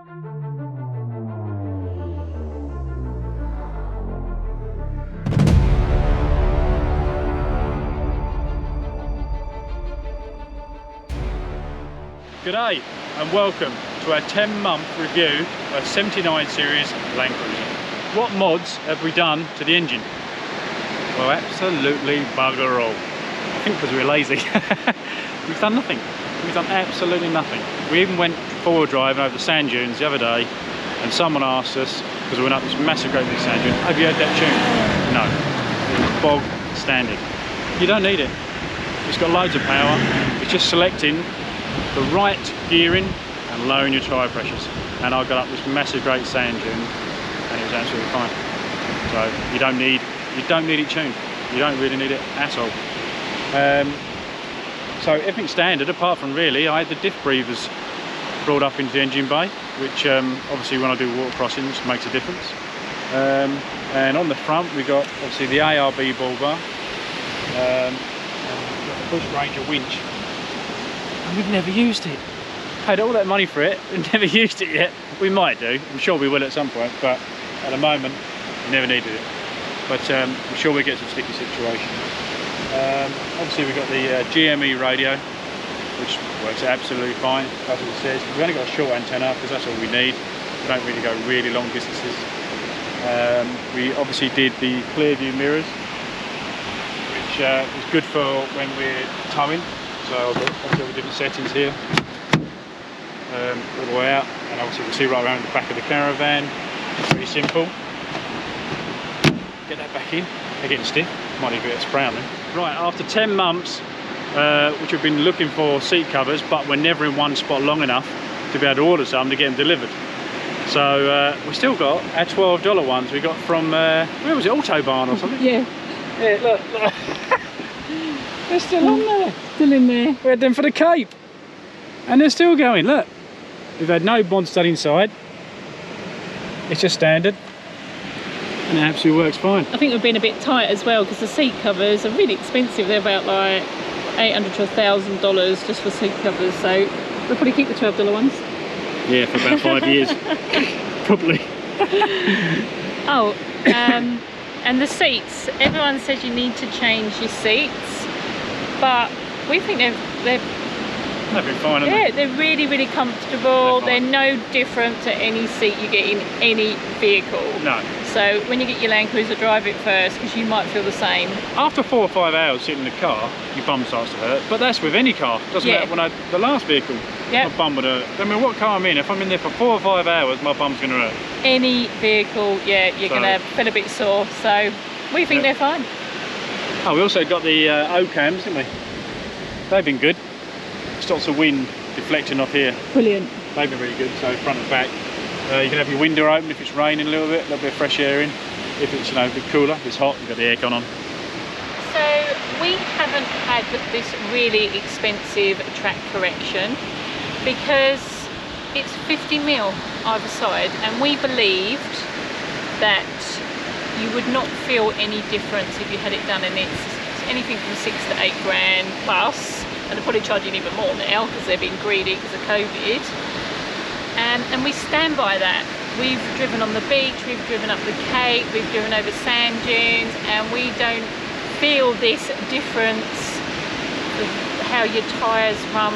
G'day and welcome to our 10-month review of 79 Series Landcruiser. What mods have we done to the engine? Well, absolutely bugger all. I think because we're lazy. We've done nothing. We've done absolutely nothing. We even went forward driving over the sand dunes the other day, and someone asked us, because we went up this massive great big sand dune, have you heard that tune? No. It was bog standard. You don't need it. It's got loads of power. It's just selecting the right gearing and lowering your tyre pressures. And I got up this massive great sand dune and it was absolutely fine. So you don't need it tuned. You don't really need it at all. So everything's standard apart from really I had the diff breathers brought up into the engine bay, which obviously when I do water crossings makes a difference. And on the front we got obviously the ARB ball bar, and we've got the Bush Ranger winch. We've never used it. Paid all that money for it and never used it yet. We might do. I'm sure we will at some point, but at the moment, we never needed it. But I'm sure we'll get some sticky situations. Obviously, we've got the GME radio, which works absolutely fine. That's what it says. We've only got a short antenna because that's all we need. We don't really go really long distances. We obviously did the clear view mirrors, which is good for when we're towing. So I've got all the different settings here, all the way out, and obviously we'll see right around the back of the Caravan. Pretty simple. Get that back in. They're getting stiff. Might need a bit of spray on them. Right, after 10 months, which we've been looking for seat covers, but we're never in one spot long enough to be able to order some to get them delivered. So we still got our $12 ones we got from, where was it, Autobahn or something? Yeah. Yeah, look. They're still on there. Still in there. We had them for the Cape. And they're still going, look. We've had no mods done inside. It's just standard. And it absolutely works fine. I think we've been a bit tight as well because the seat covers are really expensive. They're about like $800 to $1,000 just for seat covers. So we'll probably keep the $12 ones. Yeah, for about 5 years. Probably. Oh, and the seats. Everyone says you need to change your seats. But we think they've been fine, haven't they? they're really, really comfortable. They're no different to any seat you get in any vehicle. No. So when you get your Landcruiser, drive it first because you might feel the same. After 4 or 5 hours sitting in the car, your bum starts to hurt. But that's with any car. Doesn't matter. When the last vehicle, my bum would hurt. I mean, what car I'm in, if I'm in there for 4 or 5 hours, my bum's going to hurt. Any vehicle, you're going to feel a bit sore. So we think they're fine. Oh, we also got the O-cams, didn't we? They've been good. Stops the wind deflecting off here. Brilliant. They've been really good, so front and back. You can have your window open if it's raining a little bit of fresh air in. If it's a bit cooler, if it's hot, you've got the aircon on. So we haven't had this really expensive track correction because it's 50mm either side, and we believed that you would not feel any difference if you had it done, and it's anything from 6 to 8 grand plus, and they're probably charging even more now because they're being greedy because of COVID. And we stand by that. We've driven on the beach, we've driven up the Cape, we've driven over sand dunes, and we don't feel this difference of how your tyres run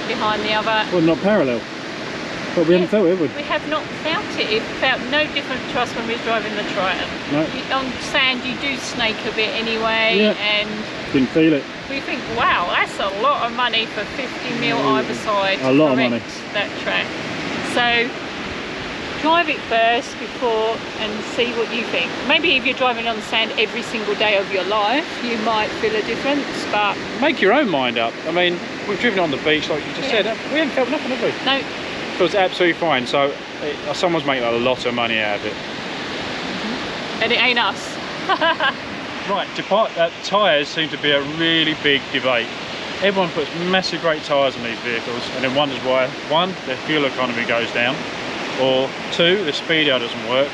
behind the other. Well, not parallel. But we haven't felt it, have we? We have not felt it. It felt no different to us when we were driving the Triton. No. On sand you do snake a bit anyway, and didn't feel it. We think, wow, that's a lot of money for 50mm either side. A lot of money. That track. So drive it first before and see what you think. Maybe if you're driving on the sand every single day of your life, you might feel a difference, but make your own mind up. I mean, we've driven on the beach like you just said. We haven't felt nothing, have we? No. It was absolutely fine. So someone's making a lot of money out of it. And it ain't us. Right, tyres seem to be a really big debate. Everyone puts massive great tyres on these vehicles and then wonders why, one, their fuel economy goes down, or two, the speedo doesn't work.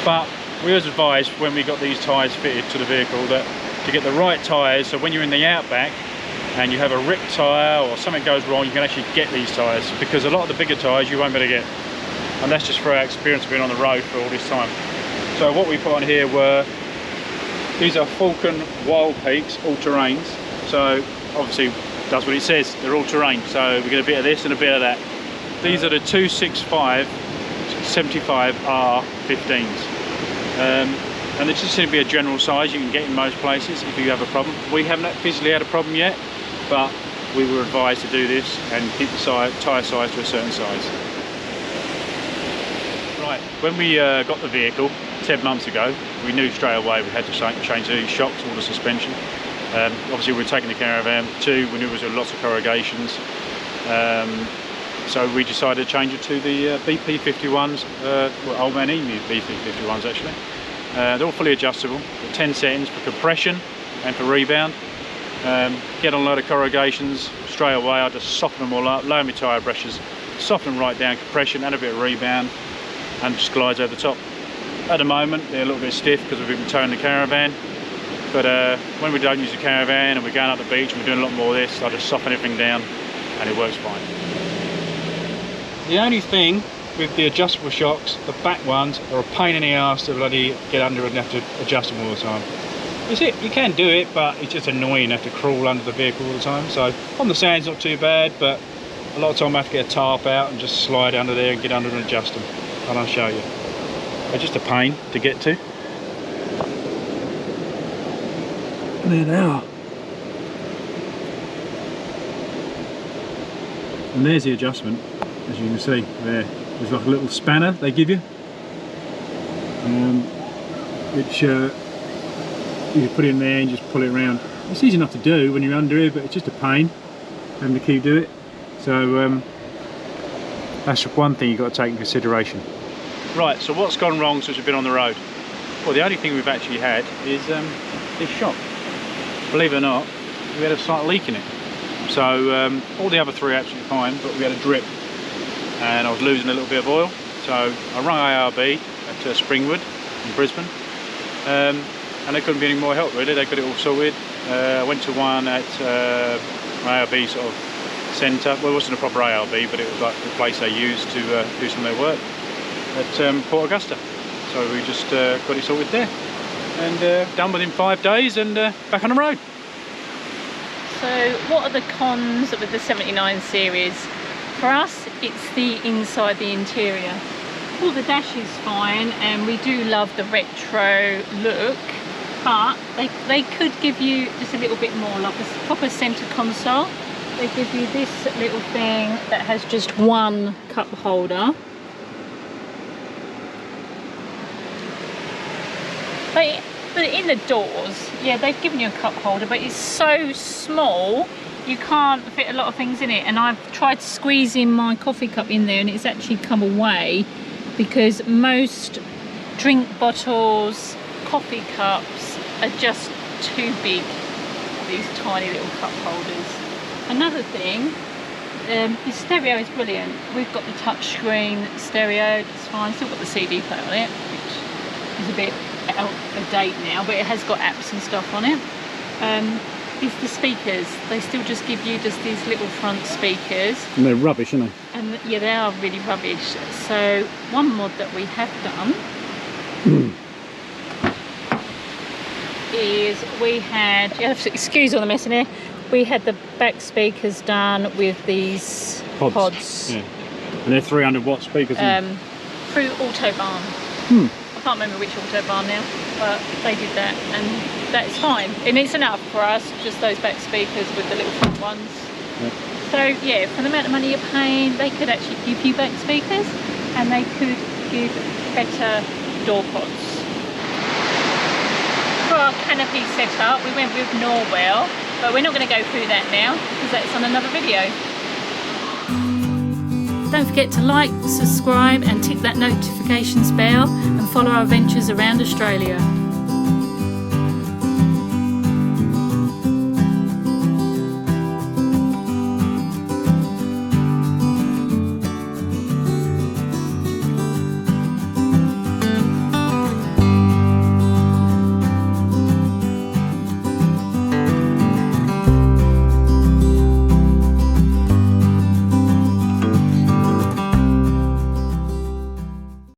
But we was advised when we got these tyres fitted to the vehicle that to get the right tyres, so when you're in the outback and you have a ripped tyre or something goes wrong, you can actually get these tyres, because a lot of the bigger tyres you won't be able to get. and that's just for our experience of being on the road for all this time. So what we put on here were, these are Falcon Wild Peaks all-terrains. So obviously that's what it says, they're all-terrain. So we get a bit of this and a bit of that. These are the 265 75R 15s. And they just seem to be a general size you can get in most places if you have a problem. We haven't physically had a problem yet, but we were advised to do this and keep the tyre size to a certain size. Right, when we got the vehicle 10 months ago, we knew straight away we had to change the shocks, all the suspension. Obviously we were taking the Caravan too, we knew there was lots of corrugations. So we decided to change it to the BP51s, well, old man Emu BP51s actually. They're all fully adjustable, 10 settings for compression and for rebound. Get on a load of corrugations straight away, I just soften them all up, lower my tyre brushes, soften them right down, compression and a bit of rebound, and just glides over the top. At the moment they're a little bit stiff because we've been towing the Caravan, but when we don't use the Caravan and we're going up the beach and we're doing a lot more of this, I just soften everything down and it works fine. The only thing with the adjustable shocks, the back ones are a pain in the arse to bloody get under and have to adjust them all the time. That's it, you can do it, but it's just annoying to have to crawl under the vehicle all the time. So on the sand's not too bad, but a lot of time I have to get a tarp out and just slide under there and get under and adjust them. And I'll show you. They're just a pain to get to. And there they are. And there's the adjustment, as you can see there. There's like a little spanner they give you, which you put in there and just pull it around. It's easy enough to do when you're under it, but it's just a pain having to keep doing it. So that's one thing you've got to take in consideration. Right, so what's gone wrong since we've been on the road? Well, the only thing we've actually had is this shock. Believe it or not, we had a slight leak in it. So all the other three are absolutely fine, but we had a drip. And I was losing a little bit of oil, so I rang ARB at Springwood in Brisbane, and they couldn't be any more help really. They got it all sorted. I went to one at ARB sort of centre. Well, it wasn't a proper ARB, but it was like the place they used to do some of their work at Port Augusta. So we just got it sorted there, and done within 5 days, and back on the road. So what are the cons with the 79 series? For us, it's the inside, the interior. All the dash is fine, and we do love the retro look, but they could give you just a little bit more, like a proper centre console. They give you this little thing that has just one cup holder. But in the doors, yeah, they've given you a cup holder, but it's so small you can't fit a lot of things in it. And I've tried squeezing my coffee cup in there, and it's actually come away because most drink bottles, coffee cups are just too big for these tiny little cup holders. Another thing, the stereo is brilliant. We've got the touchscreen stereo, it's fine. Still got the CD player on it, which is a bit out of date now, but it has got apps and stuff on it. Is the speakers. They still just give you just these little front speakers. And they're rubbish, aren't they? And yeah, they are really rubbish. So one mod that we have done is we had, you have to excuse all the mess in here, we had the back speakers done with these pods. Yeah. And they're 300 watt speakers. Through Autobahn. I can't remember which Autobahn now, but they did that, and that's fine. And it's enough for us, just those back speakers with the little front ones. Yep. So yeah, for the amount of money you're paying, they could actually give you back speakers, and they could give better door pods. For our Canopy setup, we went with Norwell, but we're not going to go through that now because that's on another video. Don't forget to like, subscribe and tick that notifications bell and follow our adventures around Australia.